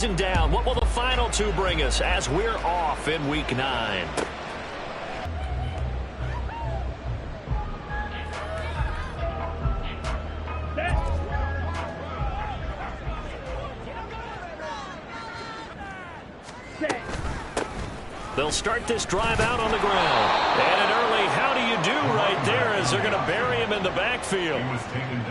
Down. What will the final two bring us as we're off in week 9? They'll start this drive out on the ground. And an early how do you do right there as they're going to bury him in the backfield.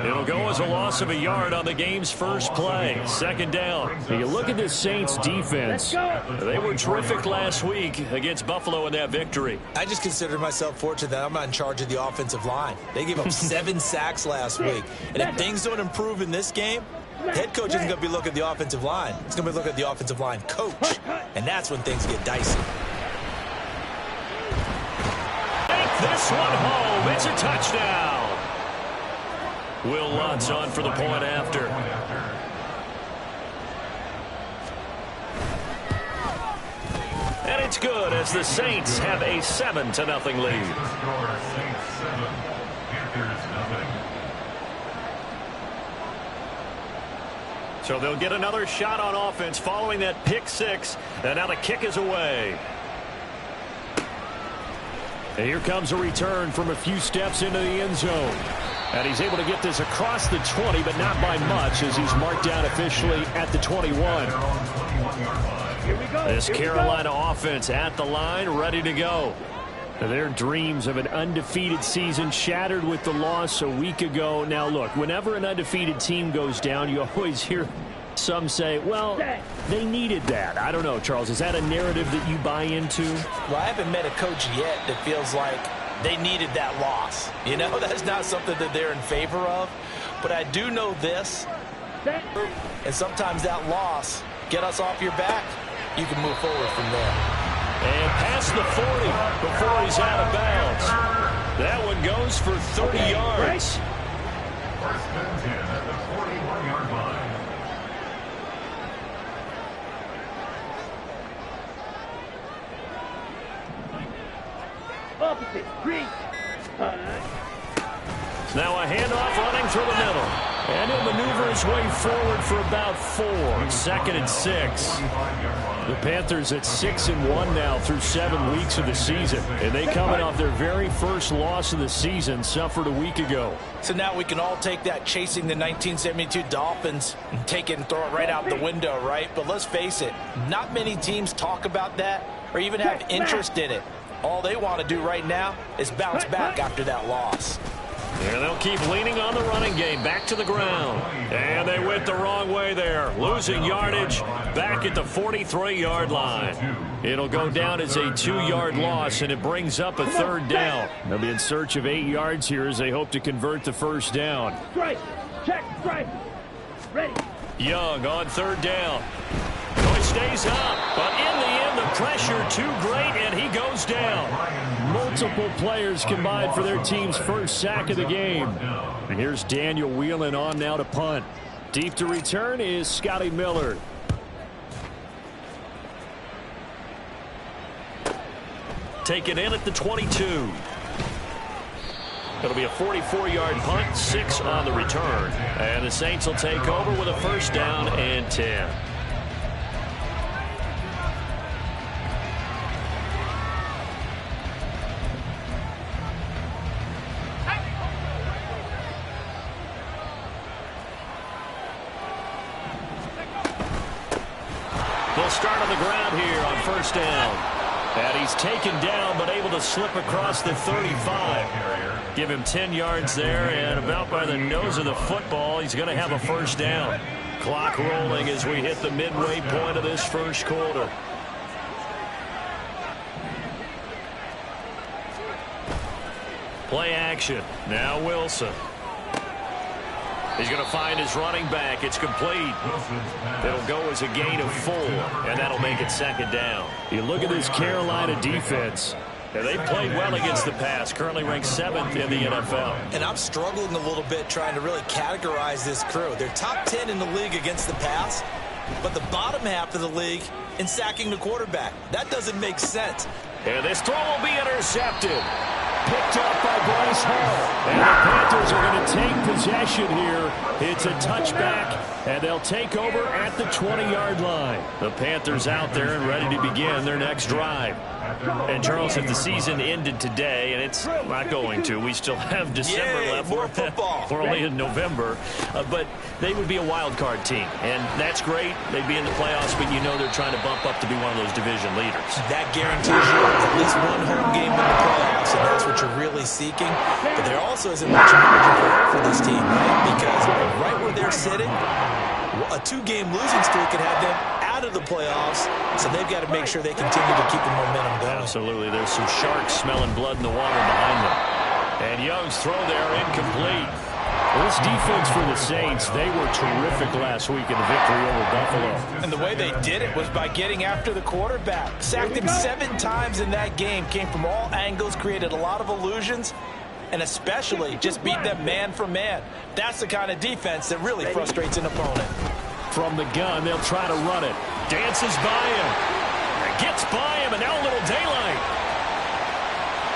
It'll go as a loss of a yard on the game's first play. Second down. You look at the Saints defense. They were terrific last week against Buffalo in that victory. I just consider myself fortunate that I'm not in charge of the offensive line. They gave up 7 sacks last week. And if things don't improve in this game, head coach isn't going to be looking at the offensive line. He's going to be looking at the offensive line coach. And that's when things get dicey. This one home. It's a touchdown. Will Lutz on for the point after. And it's good as the Saints have a 7-0 lead. So they'll get another shot on offense following that pick 6. And now the kick is away. And here comes a return from a few steps into the end zone. And he's able to get this across the 20, but not by much as he's marked down officially at the 21. This Carolina offense at the line, ready to go. Their dreams of an undefeated season shattered with the loss a week ago. Now, look, whenever an undefeated team goes down, you always hear some say, well, they needed that. I don't know, Charles. Is that a narrative that you buy into? Well, I haven't met a coach yet that feels like they needed that loss. You know, that's not something that they're in favor of. But I do know this, and sometimes that loss get us off your back. You can move forward from there. And past the 40 before he's out of bounds. That one goes for 30 yards. First and 10 at the 41-yard line. Opposite, green. Now a handoff running through the middle. And he'll maneuver his way forward for about 4. 2nd and 6. The Panthers at 6-1 now through 7 weeks of the season. And they coming off their very first loss of the season, suffered a week ago. So now we can all take that chasing the 1972 Dolphins and take it and throw it right out the window, right? But let's face it, not many teams talk about that or even have interest in it. All they want to do right now is bounce back after that loss. And they'll keep leaning on the running game. Back to the ground. And they went the wrong way there. Losing yardage back at the 43-yard line. It'll go down as a 2-yard loss, and it brings up a 3rd down. They'll be in search of 8 yards here as they hope to convert the first down. Strike. Check. Strike. Ready. Young on 3rd down. He stays up, but in the end, the pressure too great, and he goes down. Multiple players combined for their team's first sack of the game. And here's Daniel Whelan on now to punt. Deep to return is Scotty Miller. Taken in at the 22. It'll be a 44-yard punt, 6 on the return. And the Saints will take over with a first down and 10. They'll start on the ground here on first down. And he's taken down but able to slip across the 35. Give him 10 yards there, and about by the nose of the football, he's going to have a first down. Clock rolling as we hit the midway point of this first quarter. Play action. Now Wilson. He's going to find his running back. It's complete. It'll go as a gain of 4, and that'll make it 2nd down. You look at this Carolina defense. And they've played well against the pass, currently ranked 7th in the NFL. And I'm struggling a little bit trying to really categorize this crew. They're top 10 in the league against the pass, but the bottom half of the league in sacking the quarterback. That doesn't make sense. And this throw will be intercepted. Picked up by Bryce Hall. And the Panthers are going to take possession here. It's a touchback, and they'll take over at the 20-yard line. The Panthers out there and ready to begin their next drive. And, Charles, if the season ended today, and it's not going to, we still have December left. More football. We're only in November. But they would be a wild card team, and that's great. They'd be in the playoffs, but you know they're trying to bump up to be one of those division leaders. That guarantees you at least one home game in the playoffs, and that's what you're really seeking. But there also isn't much margin for error for this team, right? Because right where they're sitting, a 2-game losing streak could have them out of the playoffs, so they've got to make sure they continue to keep the momentum going. Absolutely. There's some sharks smelling blood in the water behind them. And Young's throw there incomplete. Well, this defense for the Saints, they were terrific last week in the victory over Buffalo. And the way they did it was by getting after the quarterback. Sacked him 7 times in that game. Came from all angles, created a lot of illusions, and especially just beat them man for man. That's the kind of defense that really frustrates an opponent. From the gun, they'll try to run it. Dances by him. Gets by him, and now a little daylight.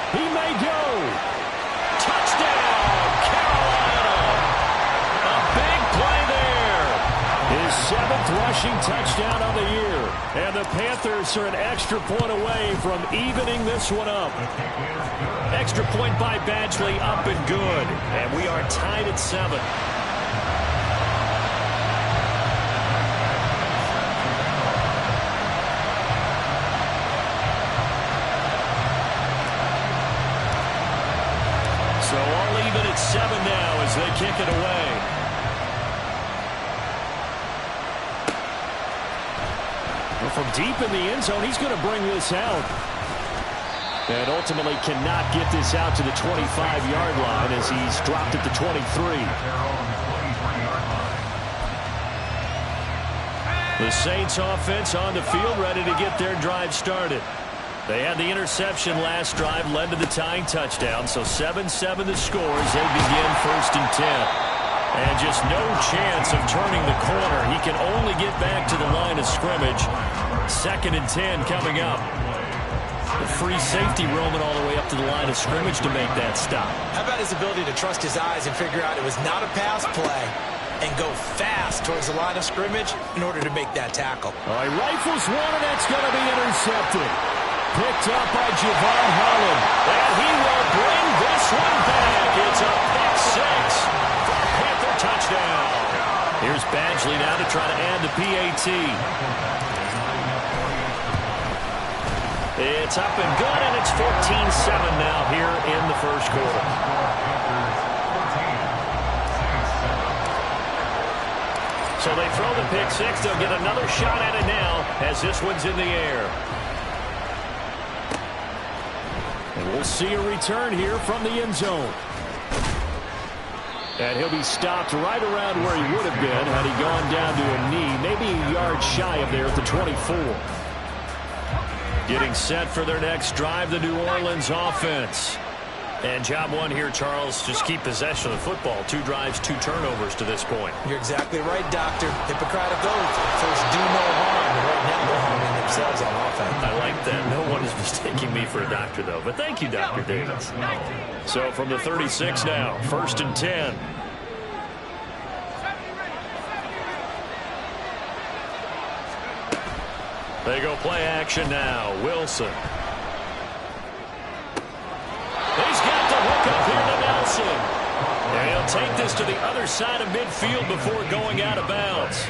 He may go. Touchdown, Carolina. A big play there. His 7th rushing touchdown of the year. And the Panthers are an extra point away from evening this one up. Extra point by Badgley, up and good. And we are tied at 7. So all even at 7 now as they kick it away. Well, from deep in the end zone, he's going to bring this out. And ultimately cannot get this out to the 25-yard line as he's dropped at the 23. The Saints offense on the field ready to get their drive started. They had the interception last drive, led to the tying touchdown, so 7-7 the score as they begin 1st and 10. And just no chance of turning the corner. He can only get back to the line of scrimmage. 2nd and 10 coming up. The free safety roaming all the way up to the line of scrimmage to make that stop. How about his ability to trust his eyes and figure out it was not a pass play and go fast towards the line of scrimmage in order to make that tackle. All right, rifles one, and that's going to be intercepted. Picked up by Javon Holland. And he will bring this one back. It's a pick 6 for a Panther touchdown. Here's Badgley now to try to add the PAT. It's up and good, and it's 14-7 now here in the first quarter. So they throw the pick 6. They'll get another shot at it now as this one's in the air. And we'll see a return here from the end zone. And he'll be stopped right around where he would have been had he gone down to a knee, maybe a yard shy of there at the 24. Getting set for their next drive, the New Orleans offense. And job one here, Charles, just keep possession of the football. 2 drives, 2 turnovers to this point. You're exactly right, Doctor. Hippocratic oath. First, do no harm. And right now, they're harming themselves on offense. I like that. No one is mistaking me for a doctor, though. But thank you, Dr. Davis. So from the 36 now, 1st and 10. They go play action now. Wilson. He's got the hook up here to Nelson. And he'll take this to the other side of midfield before going out of bounds.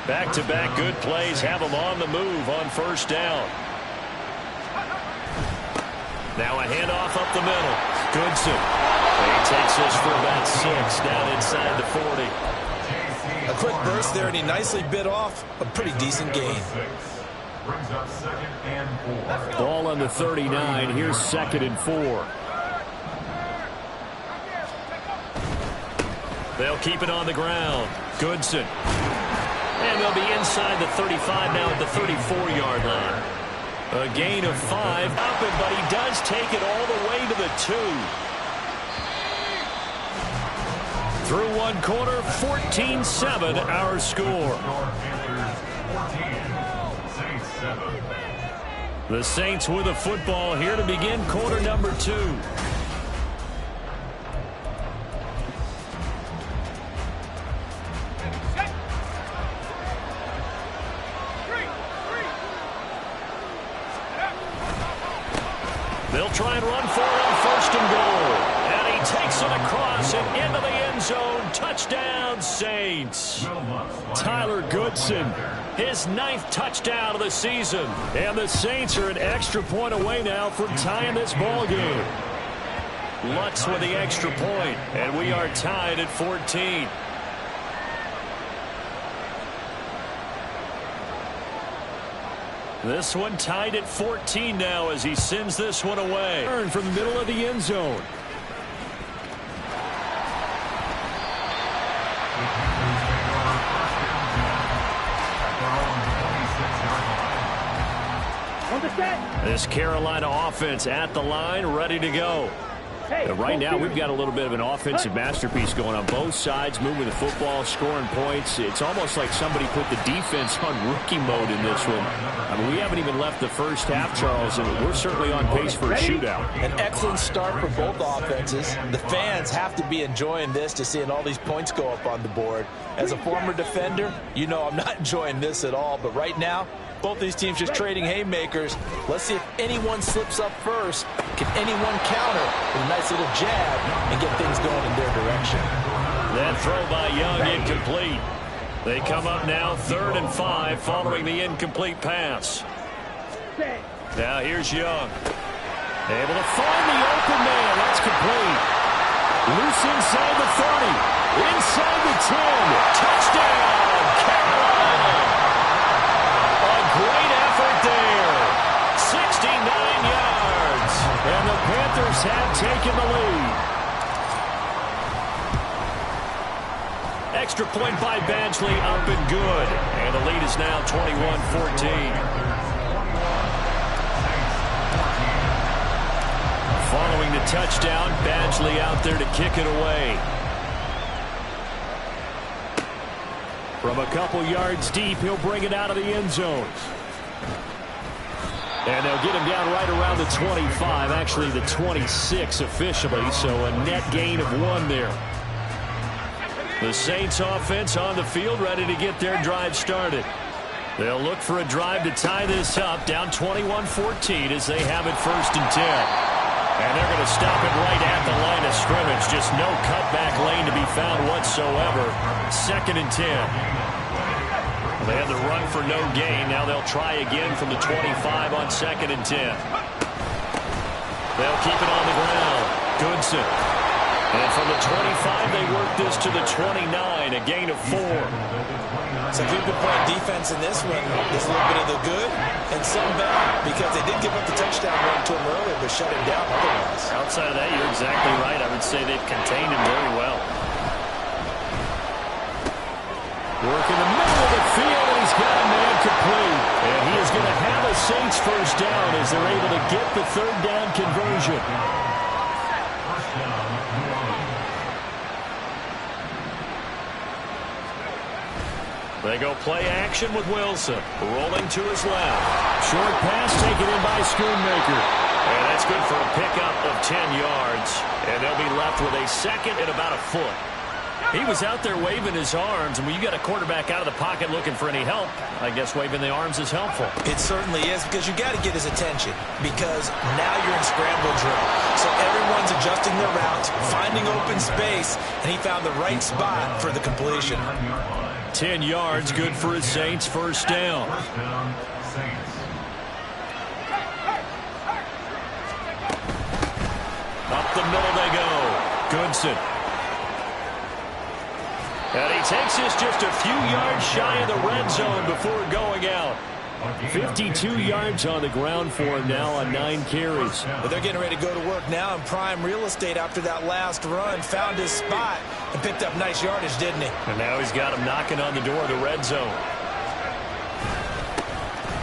Back-to-back good plays have him on the move on 1st down. Now a handoff up the middle. Goodson. He takes this for about 6 down inside the 40. A quick burst there, and he nicely bit off a pretty decent gain. Brings up 2nd and 4. Ball on the 39. Here's 2nd and 4. They'll keep it on the ground. Goodson. And they'll be inside the 35 now at the 34-yard line. A gain of 5. But he does take it all the way to the 2. Through one quarter, 14-7 our score. The Saints with a football here to begin quarter number 2. They'll try and run for it on first and goal. And he takes it across and into the end zone. Touchdown, Saints. Tyler Goodson, His 9th touchdown of the season. and the Saints are an extra point away now from tying this ball game. Lutz with the extra point, and we are tied at 14. This one tied at 14 now as he sends this one away. Turn from the middle of the end zone. On the set. This Carolina offense at the line, ready to go. Hey, Right now, we've got a little bit of an offensive masterpiece going on both sides, moving the football, scoring points. It's almost like somebody put the defense on rookie mode in this one. I mean, we haven't even left the first half, Charles, and we're certainly on pace for a shootout. An excellent start for both offenses. The fans have to be enjoying this to seeing all these points go up on the board. As a former defender, you know I'm not enjoying this at all, but right now, both these teams just trading haymakers. Let's see if anyone slips up first. Can anyone counter with a nice little jab and get things going in their direction? That throw by Young incomplete. They come up now 3rd and 5 following the incomplete pass. Set. Now here's Young. Able to find the open man. That's complete. Loose inside the 30, inside the 10. Touchdown, Carolina. A great effort there. 69 yards. And the Panthers have taken the lead. Extra point by Badgley, up and good. And the lead is now 21-14. Following the touchdown, Badgley out there to kick it away. From a couple yards deep, he'll bring it out of the end zone. And they'll get him down right around the 25, actually the 26 officially, so a net gain of 1 there. The Saints offense on the field, ready to get their drive started. They'll look for a drive to tie this up, down 21-14 as they have it 1st and 10. And they're going to stop it right at the line of scrimmage. Just no cutback lane to be found whatsoever. 2nd and 10. They had the run for no gain. Now they'll try again from the 25 on 2nd and 10. They'll keep it on the ground. Goodson. And from the 25, they work this to the 29, a gain of 4. So if we've been playing defense in this one, there's a little bit of the good and some bad, because they did give up the touchdown run to him earlier, but shut him down otherwise. Outside of that, you're exactly right. I would say they've contained him very well. Work in the middle of the field, and he's got a man complete. And he is going to have a Saints first down as they're able to get the 3rd down conversion. They go play action with Wilson. Rolling to his left. Short pass taken in by Schoonmaker. And that's good for a pickup of 10 yards. And they'll be left with a 2nd and about a foot. He was out there waving his arms, and when you got a quarterback out of the pocket looking for any help, I guess waving the arms is helpful. It certainly is, because you got to get his attention, because now you're in scramble drill. So everyone's adjusting their routes, finding open space, and he found the right spot for the completion. 10 yards, good for his Saints, 1st down. Up the middle they go. Goodson. And he takes this just a few yards shy of the red zone before going out. 52 yards on the ground for him now on 9 carries. But they're getting ready to go to work now in prime real estate after that last run. Found his spot and picked up nice yardage, didn't he? And now he's got him knocking on the door of the red zone.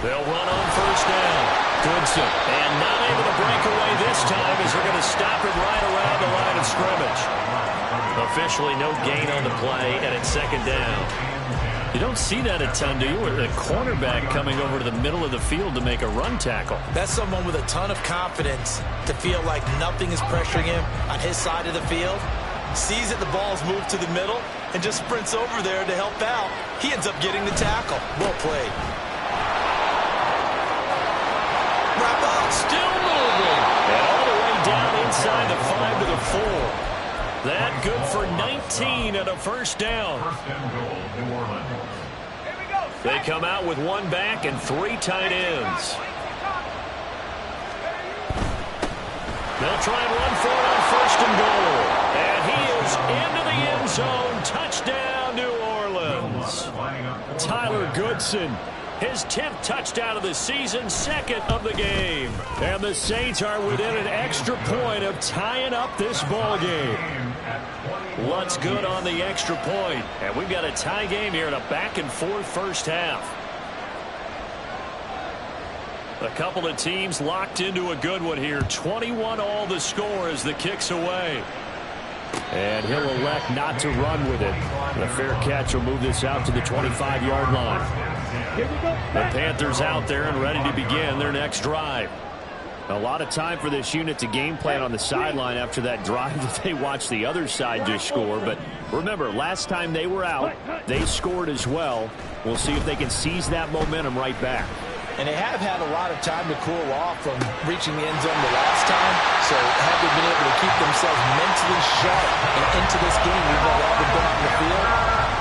They'll run on 1st down. Goodson. And not able to break away this time as they're going to stop it right around the line of scrimmage. Officially no gain on the play, and it's 2nd down. You don't see that a ton, do you? With a cornerback coming over to the middle of the field to make a run tackle. That's someone with a ton of confidence to feel like nothing is pressuring him on his side of the field. Sees that the ball's moved to the middle and just sprints over there to help out. He ends up getting the tackle. Well played. Wrap up. Still moving. And inside the 5 to the 4. That good for 19 and a first down. First and goal, New Orleans. They come out with one back and 3 tight ends. They'll try and run for it on first and goal. And he is into the end zone. Touchdown, New Orleans. Tyler Goodson, his 10th touchdown of the season, 2nd of the game. And the Saints are within an extra point of tying up this ball game. Lutz good on the extra point. And we've got a tie game here in a back-and-forth first half. A couple of teams locked into a good one here. 21 all the score as the kick's away. And he'll elect not to run with it. The fair catch will move this out to the 25-yard line. The Panthers out there and ready to begin their next drive. A lot of time for this unit to game plan on the sideline after that drive that they watched the other side just score. But remember, last time they were out, they scored as well. We'll see if they can seize that momentum right back. And they have had a lot of time to cool off from reaching the end zone the last time. So have they been able to keep themselves mentally sharp and into this game, even though they haven't been on the field?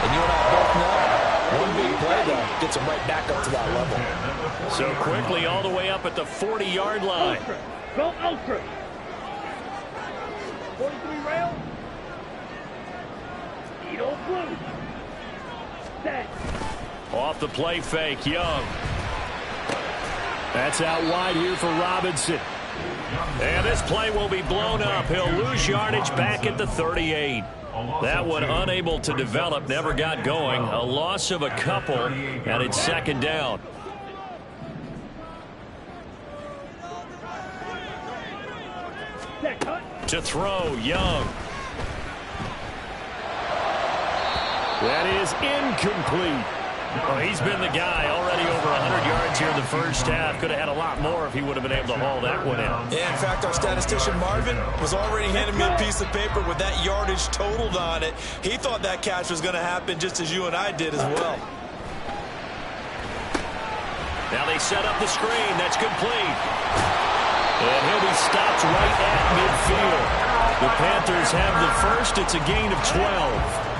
And you and I both know, one big play, though, gets them right back up to that level. So quickly all the way up at the 40-yard line. Ultra. Go ultra. 43 rail. Eat old blue. Set. Off the play fake, Young. That's out wide here for Robinson. And this play will be blown up. He'll lose yardage back at the 38. That one unable to develop, never got going. A loss of a couple, and it's second down. To throw, Young. That is incomplete. Well, he's been the guy already over 100 yards here in the first half. Could have had a lot more if he would have been able to haul that one in. Yeah, in fact, our statistician Marvin was already handing me a piece of paper with that yardage totaled on it. He thought that catch was going to happen just as you and I did as well. Now they set up the screen. That's complete. And he'll be stopped right at midfield. The Panthers have the first. It's a gain of 12.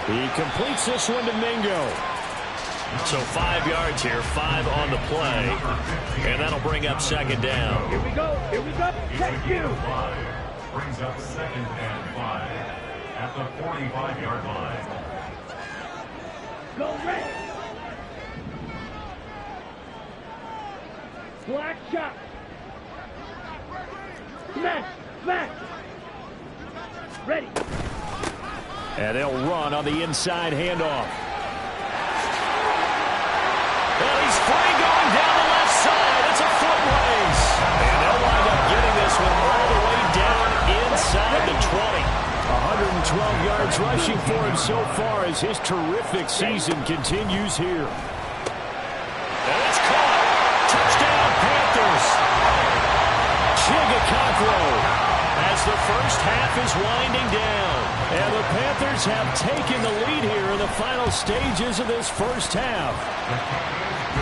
He completes this one to Mingo. So 5 yards here, 5 on the play. And that'll bring up second down. Here we go. Here we go. Thank you. Brings up second and 5 at the 45-yard line. Go red. Black shot. Smash. Smash. Ready. And they'll run on the inside handoff. Well, he's free going down the left side. It's a foot race. And they'll wind up getting this one all the way down inside the 20. 112 yards rushing for him so far as his terrific season continues here. And it's caught. Touchdown, Panthers. Chigakakro. As the first half is winding down. And the Panthers have taken the lead here in the final stages of this first half.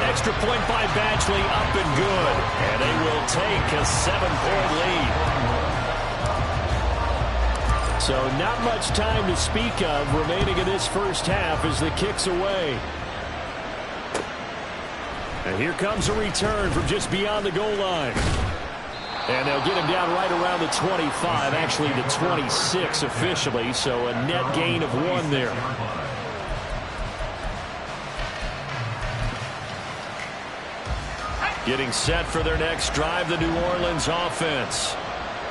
Extra point by Badgley up and good. And they will take a 7-point lead. So not much time to speak of remaining in this first half as the kick's away. And here comes a return from just beyond the goal line. And they'll get him down right around the 25, actually the 26 officially, so a net gain of 1 there. Getting set for their next drive, the New Orleans offense.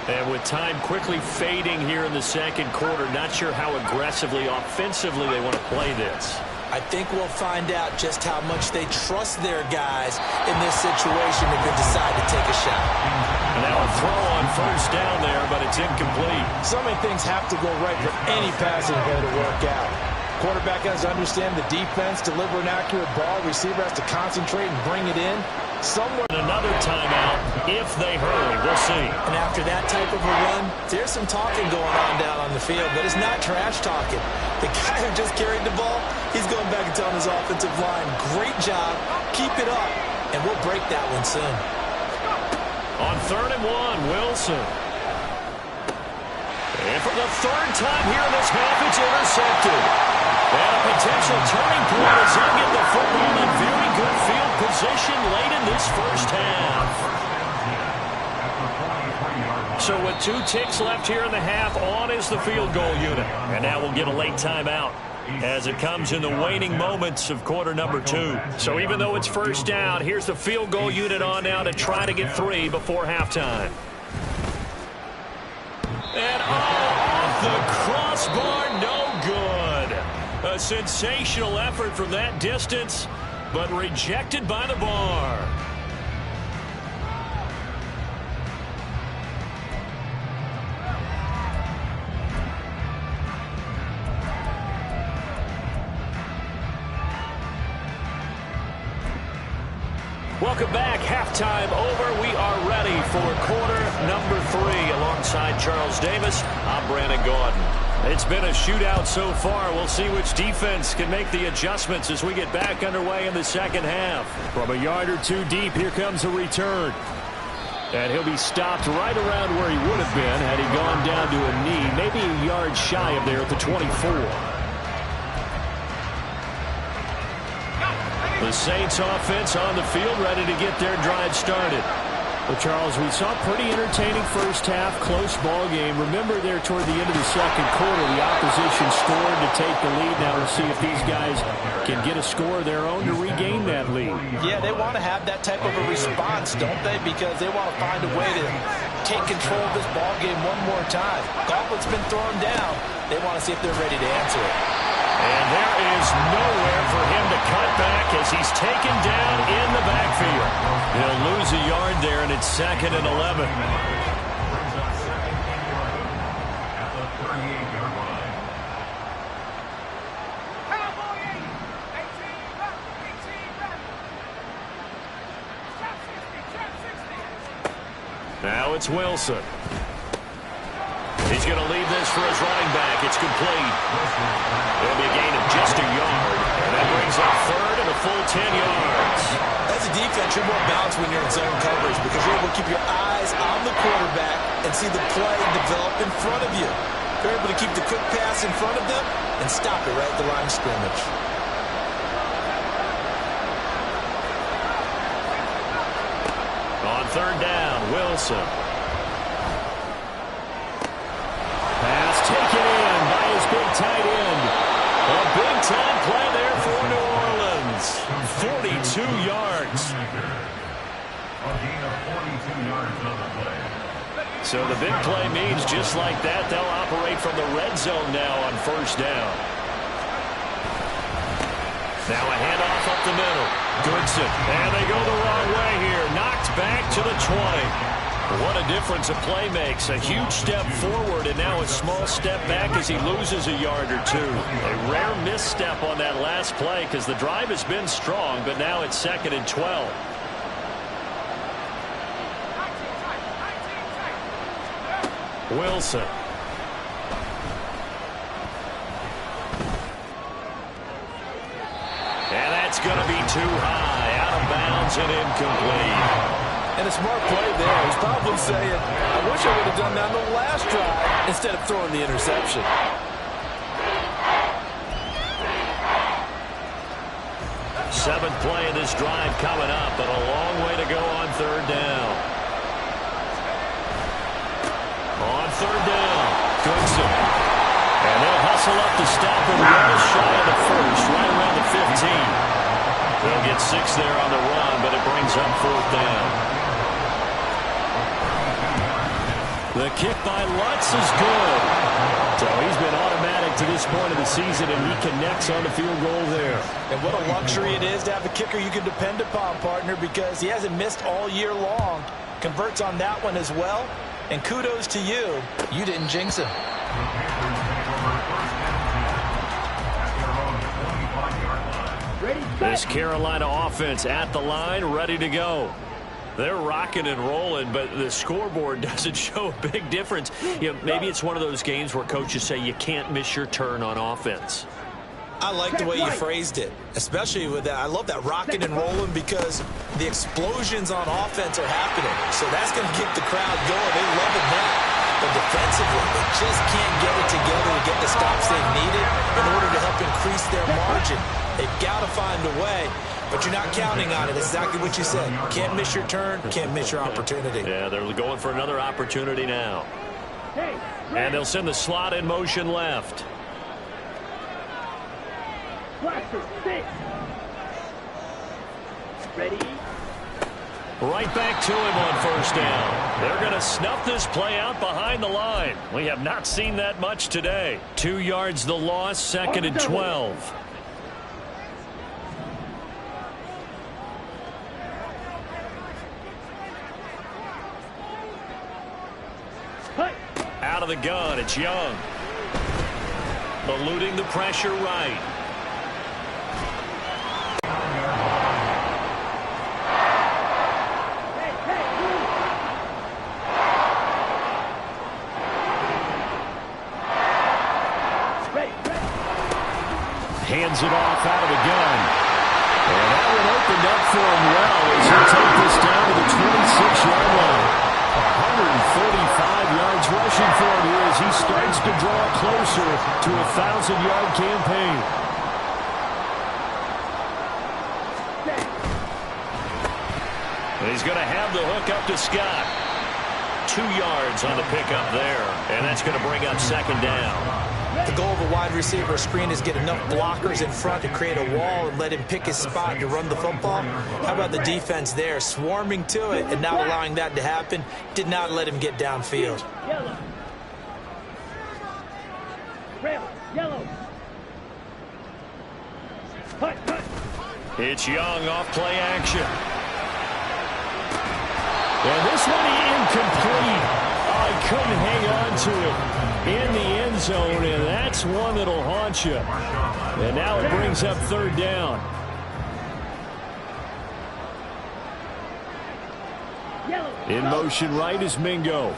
And with time quickly fading here in the second quarter, not sure how aggressively, offensively they want to play this. I think we'll find out just how much they trust their guys in this situation if they decide to take a shot. And now a throw on first down there, but it's incomplete. So many things have to go right for any passing play to work out. Quarterback has to understand the defense, deliver an accurate ball. Receiver has to concentrate and bring it in. somewhere. Another timeout if they hurry. We'll see. And after that type of a run, there's some talking going on down on the field, but it's not trash talking. The guy who just carried the ball, he's going back and telling his offensive line, great job, keep it up, and we'll break that one soon. On 3rd and 1, Wilson. And for the 3rd time here in this half, it's intercepted. And a potential turning point as they get the football in very good field position late in this first half. So with 2 ticks left here in the half, on is the field goal unit. And now we'll get a late timeout as it comes in the waning moments of quarter number 2. So even though it's first down, here's the field goal unit on now to try to get 3 before halftime. And off the crossbar, no good. A sensational effort from that distance, but rejected by the bar. Welcome back. Halftime over. We are ready for quarter number 3. Alongside Charles Davis, I'm Brandon Gordon. It's been a shootout so far. We'll see which defense can make the adjustments as we get back underway in the second half. From a yard or 2 deep, here comes a return. And he'll be stopped right around where he would have been had he gone down to a knee, maybe a yard shy of there at the 24. The Saints offense on the field, ready to get their drive started. Well, Charles, we saw a pretty entertaining first half, close ball game. Remember there toward the end of the second quarter, the opposition scored to take the lead. Now we'll see if these guys can get a score of their own to regain that lead. Yeah, they want to have that type of a response, don't they? Because they want to find a way to take control of this ball game one more time. Gauntlet's been thrown down. They want to see if they're ready to answer it. And there is nowhere for him to cut back as he's taken down in the backfield. He'll lose a yard there, and it's 2nd and 11. At the 38-yard line. Now it's Wilson. He's going to leave this for his running back. It's complete. It'll be a gain of just a yard. And that brings up 3rd and a full 10 yards. As a defense, you're more balanced when you're in zone coverage because you're able to keep your eyes on the quarterback and see the play develop in front of you. You're able to keep the quick pass in front of them and stop it right at the line of scrimmage. On 3rd down, Wilson. Taken in by his big tight end. A big-time play there for New Orleans. 42 yards. A gain of 42 yards on the play. So the big play means just like that, they'll operate from the red zone now on 1st down. Now a handoff up the middle. Goodson. And they go the wrong way here. Knocked back to the 20. What a difference a play makes. A huge step forward and now a small step back as he loses a yard or 2. A rare misstep on that last play because the drive has been strong, but now it's 2nd and 12. Wilson. And that's going to be too high. Out of bounds and incomplete. And a smart play there. He's probably saying, I wish I would have done that on the last drive instead of throwing the interception. 7th play of this drive coming up, but a long way to go on 3rd down. On 3rd down, Goodson. And they'll hustle up to stop him well shy of the 1st, right around the 15. They'll get 6 there on the run, but it brings up 4th down. The kick by Lutz is good. So he's been automatic to this point of the season, and he connects on the field goal there. And what a luxury it is to have a kicker you can depend upon, partner, because he hasn't missed all year long. Converts on that one as well. And kudos to you. You didn't jinx him. The Panthers take over 1st down at their own 25-yard line. Ready, This Carolina offense at the line, ready to go. They're rocking and rolling, but the scoreboard doesn't show a big difference. You know, maybe it's one of those games where coaches say you can't miss your turn on offense. I like the way you phrased it, especially with that. I love that rocking and rolling because the explosions on offense are happening. So that's going to get the crowd going. They're loving that. But defensively, they just can't get it together to get the stops they've needed in order to help increase their margin. They've got to find a way, but you're not counting on it. It's exactly what you said. Can't miss your turn, can't miss your opportunity. Yeah, they're going for another opportunity now. And they'll send the slot in motion left. Ready? Right back to him on first down. They're going to snuff this play out behind the line. We have not seen that much today. 2 yards the loss, 2nd and 12. Out of the gun, it's Young. Eluding the pressure right. Hands it off out of the gun. And that one opened up for him well as he take this down to the 26-yard line. 145 yards rushing for him here as he starts to draw closer to a 1,000-yard campaign. And he's going to have the hook up to Scott. 2 yards on the pickup there, and that's going to bring up 2nd down. The goal of a wide receiver screen is get enough blockers in front to create a wall and let him pick his spot to run the football. How about the defense there, swarming to it and not allowing that to happen? Did not let him get downfield. Yellow. Red, yellow. Cut. It's Young off play action. And this one incomplete. I couldn't hang on to it in the end zone, and that's one that'll haunt you. And now it brings up 3rd down. In motion right is Mingo.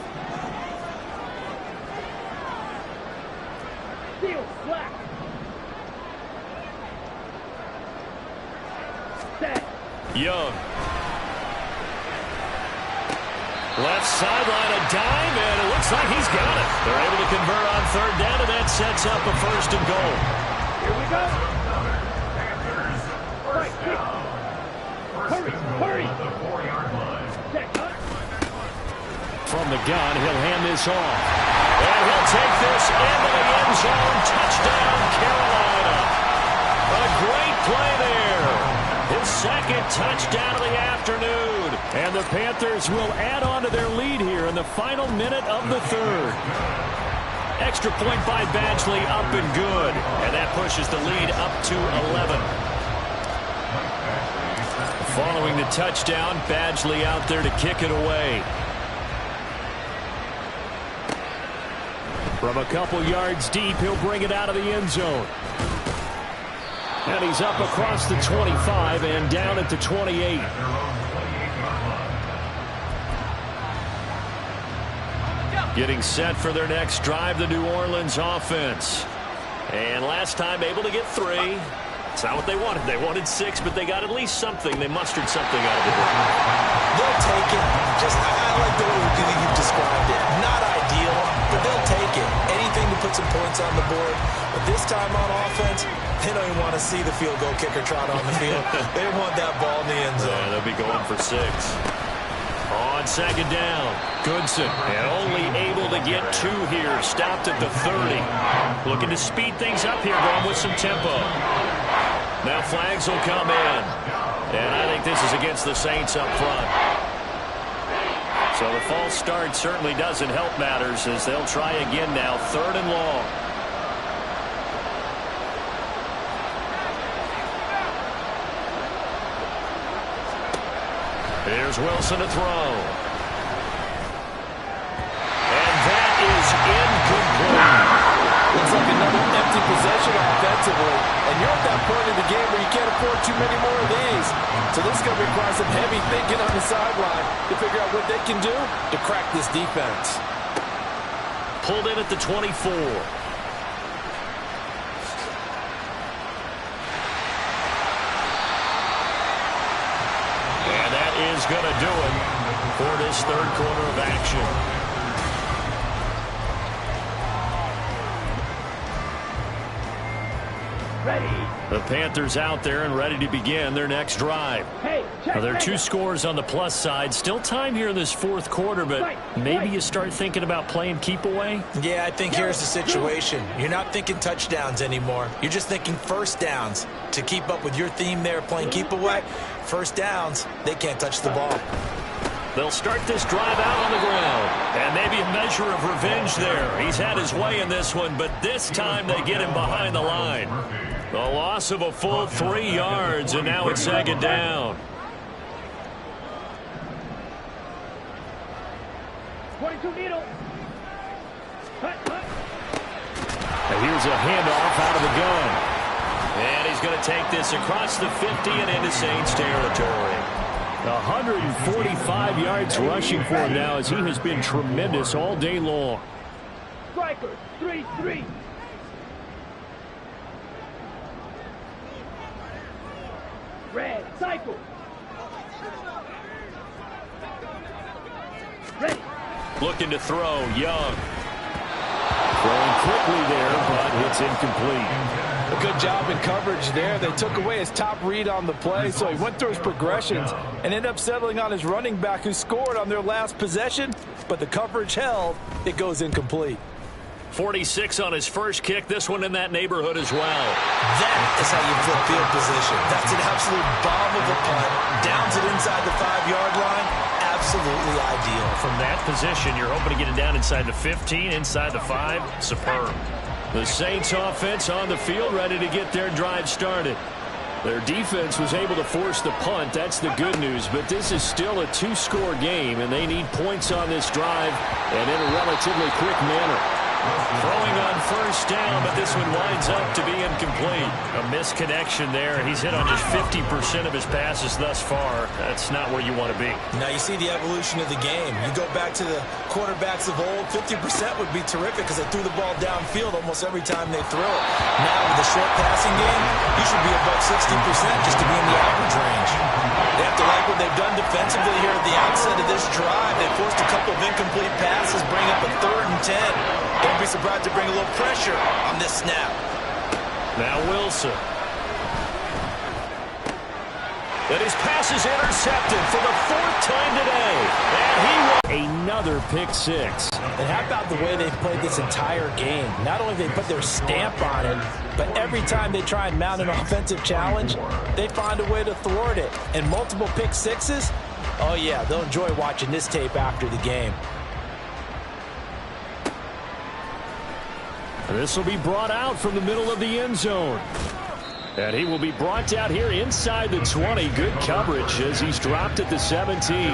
Steal, black. Set. Young. Left sideline, a dime, and it looks like he's got it. They're able to convert on 3rd down, and that sets up a 1st and goal. Here we go. Hurry. The 4-yard line. Set, cut. From the gun, he'll hand this off. And he'll take this into the end zone. Touchdown, Carolina. A great play there. His 2nd touchdown of the afternoon. And the Panthers will add on to their lead here in the final minute of the 3rd. Extra point by Badgley, up and good. And that pushes the lead up to 11. Following the touchdown, Badgley out there to kick it away. From a couple yards deep, he'll bring it out of the end zone. And he's up across the 25 and down at the 28. Getting set for their next drive, the New Orleans offense. And last time able to get 3. It's not what they wanted. They wanted 6, but they got at least something. They mustered something out of it. They'll take it. I like the way you've described it. Not ideal, but they'll take it. Anything to put some points on the board. But this time on offense, they don't even want to see the field goal kicker trot on the field. They want that ball in the end zone. Yeah, they'll be going for 6. On 2nd down, Goodson, and only able to get 2 here. Stopped at the 30. Looking to speed things up here, going with some tempo. Now flags will come in. And I think this is against the Saints up front. So the false start certainly doesn't help matters as they'll try again now. 3rd and long. Here's Wilson to throw. And that is incomplete. Looks like another empty possession offense. defensively. And you're at that point in the game where you can't afford too many more of these. So this is going to require some heavy thinking on the sideline to figure out what they can do to crack this defense. Pulled in at the 24. And that is going to do it for this third quarter of action. Ready. The Panthers out there and ready to begin their next drive. Hey, check. Now, there are 2 scores on the plus side. Still time here in this fourth quarter, but maybe you start thinking about playing keep away. Yeah, I think here's the situation. You're not thinking touchdowns anymore. You're just thinking first downs. To keep up with your theme there, playing keep away, first downs, they can't touch the ball. They'll start this drive out on the ground. And maybe a measure of revenge there. He's had his way in this one, but this time they get him behind the line. The loss of a full 3 yards, and now it's second down. 22 needle. Cut. And here's a handoff out of the gun. And he's going to take this across the 50 and into Saints territory. 145 yards rushing for him now, as he has been tremendous all day long. Striker, 3-3. Red, cycle. Ready. Looking to throw, Young. Throwing quickly there, but it's incomplete. A good job in coverage there. They took away his top read on the play, so he went through his progressions and ended up settling on his running back, who scored on their last possession, but the coverage held. It goes incomplete. 46 on his first kick. This one in that neighborhood as well. That is how you flip field position. That's an absolute bomb of a punt. Downs it inside the 5-yard line. Absolutely ideal. From that position, you're hoping to get it down inside the 15, inside the 5. Superb. The Saints offense on the field, ready to get their drive started. Their defense was able to force the punt. That's the good news. But this is still a 2-score game, and they need points on this drive and in a relatively quick manner. Throwing on first down, but this one winds up to be incomplete. A misconnection there. He's hit on just 50% of his passes thus far. That's not where you want to be. Now you see the evolution of the game. You go back to the quarterbacks of old, 50% would be terrific because they threw the ball downfield almost every time they throw it. Now with the short passing game, you should be above 60% just to be in the average range. They have to like what they've done defensively here at the outset of this drive. They forced a couple of incomplete passes, bring up a 3rd and 10. Don't be surprised to bring a little pressure on this snap. Now Wilson. And his pass is intercepted for the 4th time today. And he won another pick 6. And how about the way they've played this entire game? Not only have they put their stamp on it, but every time they try and mount an offensive challenge, they find a way to thwart it. And multiple pick 6s, oh yeah, they'll enjoy watching this tape after the game. This will be brought out from the middle of the end zone. And he will be brought down here inside the 20. Good coverage as he's dropped at the 17.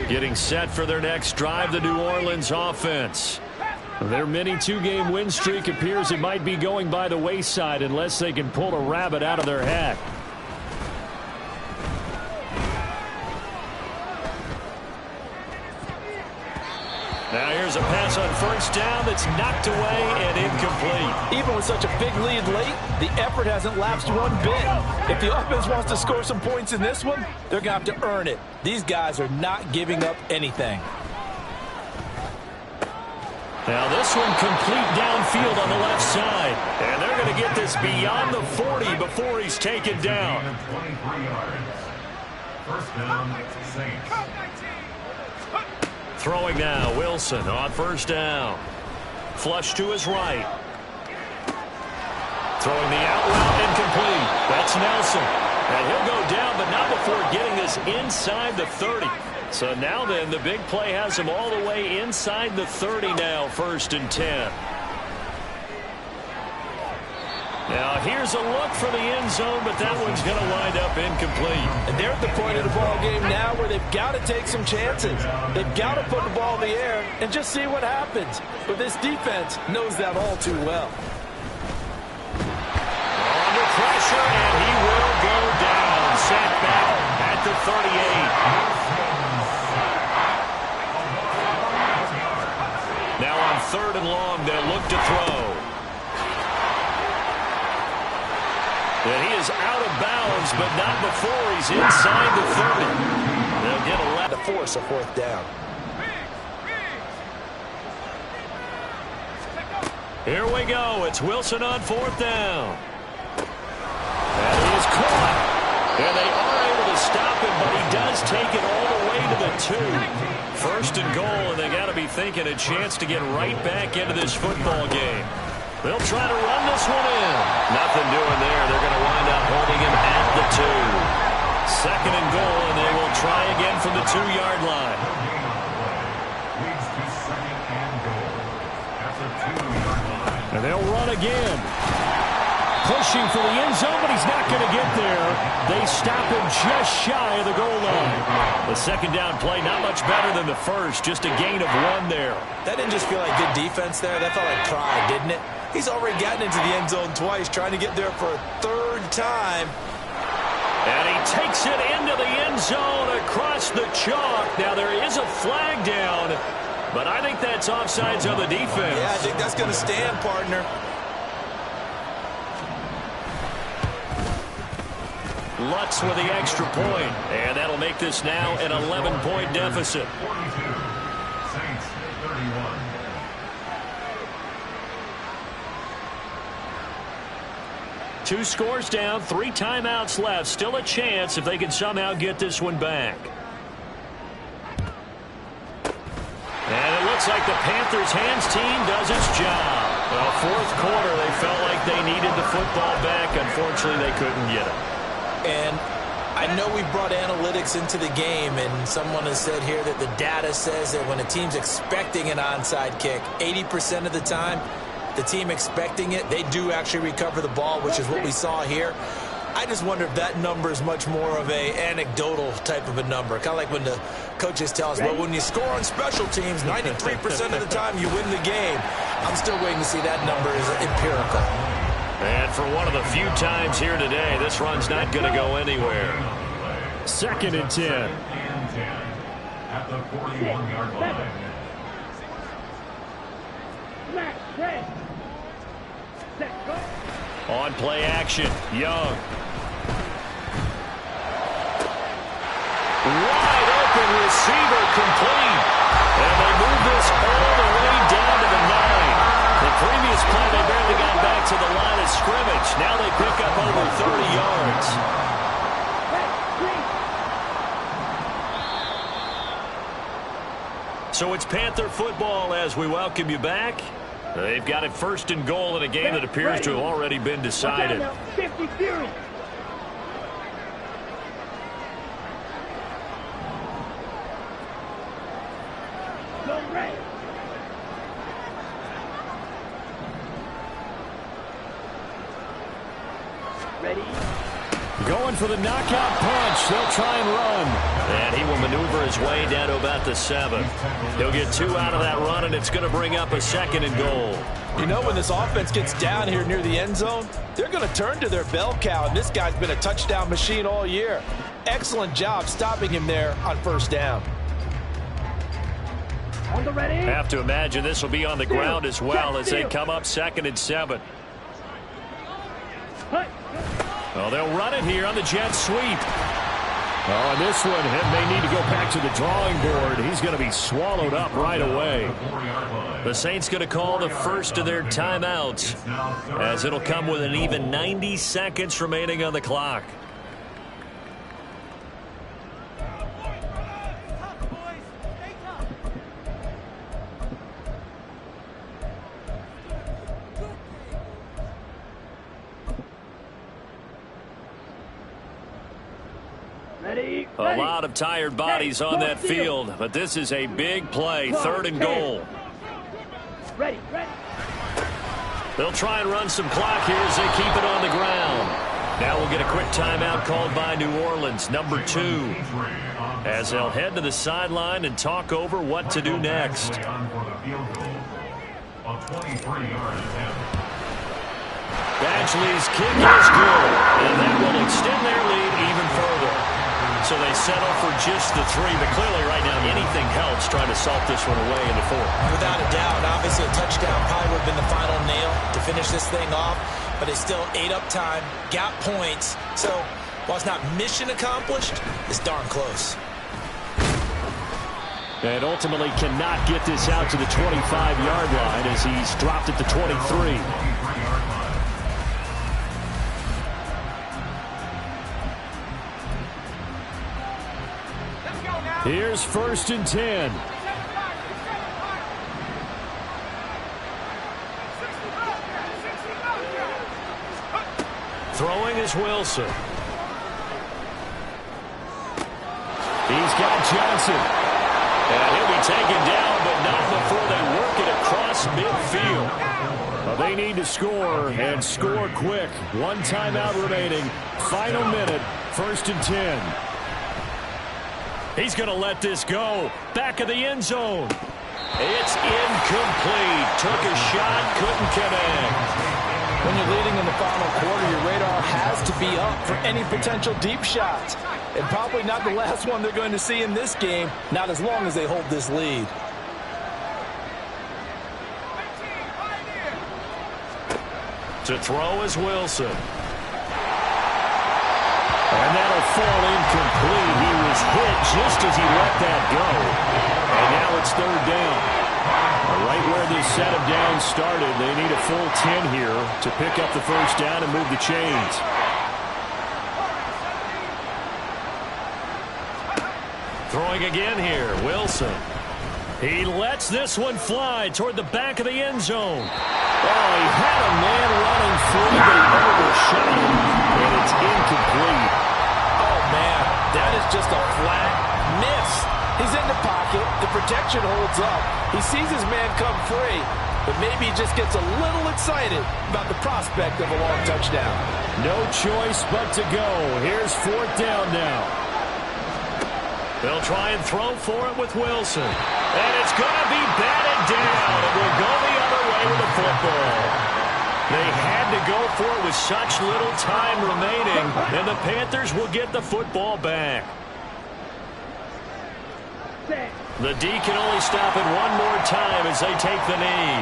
Getting set for their next drive, the New Orleans offense. Their mini 2-game win streak appears it might be going by the wayside unless they can pull a rabbit out of their hat. Now here's a pass on first down that's knocked away and incomplete. Even with such a big lead late, the effort hasn't lapsed one bit. If the offense wants to score some points in this one, they're going to have to earn it. These guys are not giving up anything. Now this one complete downfield on the left side. And they're going to get this beyond the 40 before he's taken down. 23 yards. First down, Saints. Throwing now, Wilson on first down. Flush to his right. Throwing the out route, incomplete. That's Nelson. And he'll go down, but not before getting this inside the 30. So now then, the big play has him all the way inside the 30 now, 1st and 10. Now here's a look for the end zone, but that one's going to wind up incomplete. And they're at the point of the ball game now where they've got to take some chances. They've got to put the ball in the air and just see what happens. But this defense knows that all too well. Under pressure, and he will go down. Sacked back at the 38. Now on 3rd and long, they'll look to throw. And he is out of bounds, but not before he's inside the 30. They'll get a To force a 4th down. Here we go. It's Wilson on 4th down. That is caught. And they are able to stop him, but he does take it all the way to the 2. 1st and goal, and they got to be thinking a chance to get right back into this football game. They'll try to run this one in. Nothing doing there. They're going to wind up holding him at the 2. 2nd and goal, and they will try again from the 2-yard line. Leads to 2nd and goal. That's a 2-yard line. And they'll run again. Pushing for the end zone, but he's not going to get there. They stop him just shy of the goal line. The 2nd down play, not much better than the 1st. Just a gain of 1 there. That didn't just feel like good defense there. That felt like pride, didn't it? He's already gotten into the end zone twice, trying to get there for a 3rd time. And he takes it into the end zone across the chalk. Now there is a flag down, but I think that's offsides on the defense. Yeah, I think that's going to stand, partner. Lutz with the extra point, and that'll make this now an 11-point deficit. 42. Saints 31. Two scores down, 3 timeouts left. Still a chance if they can somehow get this one back. And it looks like the Panthers hands team does its job. Well, 4th quarter, they felt like they needed the football back. Unfortunately, they couldn't get it. And I know we brought analytics into the game, and someone has said here that the data says that when a team's expecting an onside kick, 80% of the time, the team expecting it, they do actually recover the ball, which is what we saw here. I just wonder if that number is much more of a anecdotal type of a number. Kind of like when the coaches tell us, well, when you score on special teams, 93% of the time you win the game. I'm still waiting to see that number is empirical. And for one of the few times here today, this run's not going to go anywhere. 2nd and 10. At the 41-yard line. Smash, red. Set, go. On play action, Young. Wide open receiver complete. And they move this all the way down to the 9. The previous play, they barely got back to the line of scrimmage. Now they pick up over 30 yards. So it's Panther football as we welcome you back. They've got it 1st and goal in a game that appears to have already been decided. 50 Fury. Go red. Ready. Going for the knockout punch. They'll try and run. And he will maneuver his way down to about the 7. He'll get 2 out of that run, and it's going to bring up a 2nd and goal. You know, when this offense gets down here near the end zone, they're going to turn to their bell cow, and this guy's been a touchdown machine all year. Excellent job stopping him there on 1st down. On the ready. Have to imagine this will be on the ground as well as they come up 2nd and 7. Hut. Well, they'll run it here on the jet sweep. Oh, and this one may need to go back to the drawing board. He's going to be swallowed up right away. The Saints going to call the first of their timeouts, as it'll come with an even 90 seconds remaining on the clock. Ready. A lot of tired bodies on that field, but this is a big play, 3rd and goal. Ready, ready. They'll try and run some clock here as they keep it on the ground. Now we'll get a quick timeout called by New Orleans, number 2, as they'll head to the sideline and talk over what to do next. Badgley's kick is good, and that will extend their lead even further. So they settle for just the 3, but clearly right now anything helps trying to salt this one away in the 4th. Without a doubt, obviously a touchdown probably would have been the final nail to finish this thing off, but they still ate up time, got points. So while it's not mission accomplished, it's darn close. And ultimately cannot get this out to the 25-yard line as he's dropped at the 23. Here's 1st and 10. Throwing is Wilson. He's got Johnson. And he'll be taken down, but not before they work it across midfield. Well, they need to score, and score quick. 1 timeout remaining. Final minute, 1st and 10. He's going to let this go. Back of the end zone. It's incomplete. Took a shot, couldn't connect. When you're leading in the final quarter, your radar has to be up for any potential deep shots. And probably not the last one they're going to see in this game, not as long as they hold this lead. To throw is Wilson. And that'll fall incomplete. He was hit just as he let that go. And now it's 3rd down. Right where this set of downs started, they need a full 10 here to pick up the 1st down and move the chains. Throwing again here, Wilson. He lets this one fly toward the back of the end zone. Oh, he had a man running free, but he overshot him, and it's incomplete. Oh, man, that is just a flat miss. He's in the pocket. The protection holds up. He sees his man come free, but maybe he just gets a little excited about the prospect of a long touchdown. No choice but to go. Here's 4th down now. They'll try and throw for it with Wilson. And it's going to be batted down. It will go the other way with the football. They had to go for it with such little time remaining, and the Panthers will get the football back. The D can only stop it one more time as they take the knee.